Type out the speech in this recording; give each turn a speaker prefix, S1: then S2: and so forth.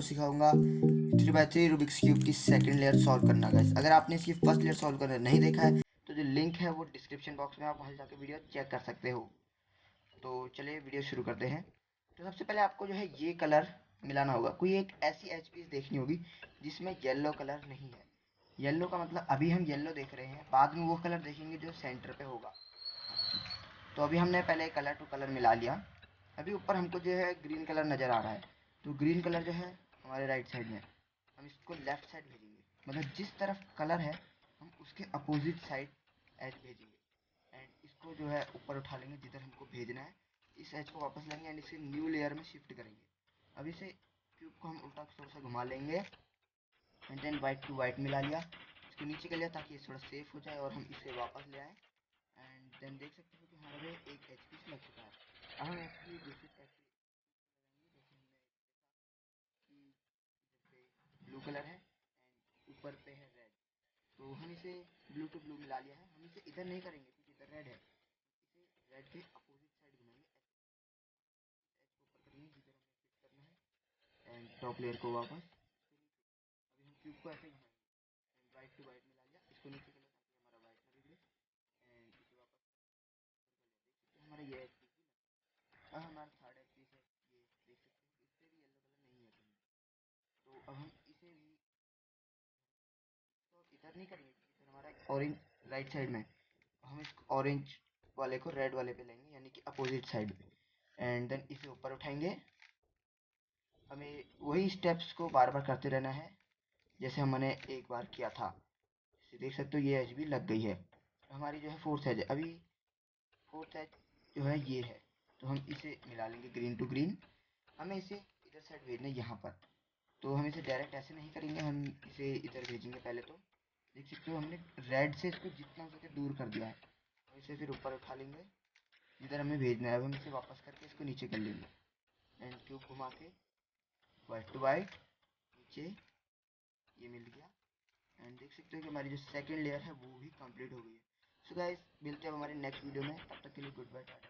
S1: सिखाऊंगा 3x3 Rubik's cube की second layer solve करना गाइस। अगर आपने इसकी फर्स्ट लेयर सॉल्व करना नहीं देखा है तो जो लिंक है वो डिस्क्रिप्शन बॉक्स में, आप वहाँ जाकर वीडियो चेक कर सकते हो। तो चलिए वीडियो शुरू करते हैं। तो सबसे पहले आपको जो है ये कलर मिलाना होगा। कोई एक ऐसी एच पीस देखनी होगी जिसमें येलो कलर नहीं है। येलो का मतलब अभी हम येलो देख रहे हैं, बाद में वो कलर देखेंगे जो सेंटर पे होगा। तो अभी हमने पहले कलर टू कलर मिला लिया। अभी ऊपर हमको जो है ग्रीन कलर नज़र आ रहा है, तो ग्रीन कलर जो है हमारे राइट साइड में, हम इसको लेफ्ट साइड भेजेंगे। मतलब जिस तरफ कलर है हम उसके अपोजिट साइड एज भेजेंगे एंड इसको जो है ऊपर उठा लेंगे जिधर हमको भेजना है। इस एज को वापस लेंगे एंड इसे न्यू लेयर में शिफ्ट करेंगे। अब इसे क्यूब को हम उल्टा थोड़ा सा घुमा लेंगे and then white to white मिला लिया, इसको नीचे कर लिया ताकि ये थोड़ा सेफ हो जाए और हम इसे वापस ले आए। एंड देन देख सकते हो कि हमारे एक एच पीस लग चुका है। अब हम इसकी दूसरी एच पे ब्लू कलर है एंड ऊपर पे है रेड, तो हम इसे ब्लू टू ब्लू मिला लिया है। हम इसे इधर नहीं करेंगे क्योंकि इधर रेड है, इसे रेड के अपोजिट साइड घुमाएंगे, एच को ऊपर करेंगे जिधर हमें फिट करना है एंड टॉप लेयर को वापस। अभी हम क्यूब को ऐसे घुमाएंगे एंड वाइट टू वाइट मिला लिया, इसको नीचे कर लिया ताकि हमारा वाइट ना बिगड़े एंड इसे वापस हमारा ये एच पीस भी लगा। अब हमारा थर्ड एच पीस है, ये देख सकते हो इस पर भी येलो कलर नहीं है कहीं। तो अब हम इसे भी तो इधर नहीं करेंगे क्योंकि इधर हमारा ऑरेंज राइट साइड में, हम इस ऑरेंज वाले को रेड वाले पे लेंगे यानी कि अपोजिट साइड पे एंड देन इसे ऊपर उठाएंगे। हमें वही स्टेप्स को बार बार करते रहना है जैसे हमने एक बार किया था। जैसे देख सकते हो ये एज भी लग गई है। हमारी जो है फोर्थ एज है, अभी फोर्थ एज जो है ये है, तो हम इसे मिला लेंगे ग्रीन टू ग्रीन। हमें इसे इधर साइड भेजना है यहाँ पर, तो हम इसे डायरेक्ट ऐसे नहीं करेंगे, हम इसे इधर भेजेंगे। पहले तो देख सकते हो हमने रेड से इसको जितना हो सके दूर कर दिया है, हम इसे फिर ऊपर उठा लेंगे जिधर हमें भेजना है। अब हम इसे वापस करके इसको नीचे कर लेंगे एंड क्यूब घुमा के वाइट टू वाइट नीचे ये मिल गया एंड देख सकते हो कि हमारी जो सेकंड लेयर है वो भी कंप्लीट हो गई है। सो गाइस मिलते हैं हमारे नेक्स्ट वीडियो में, तब तक के लिए गुड बाय टाटा।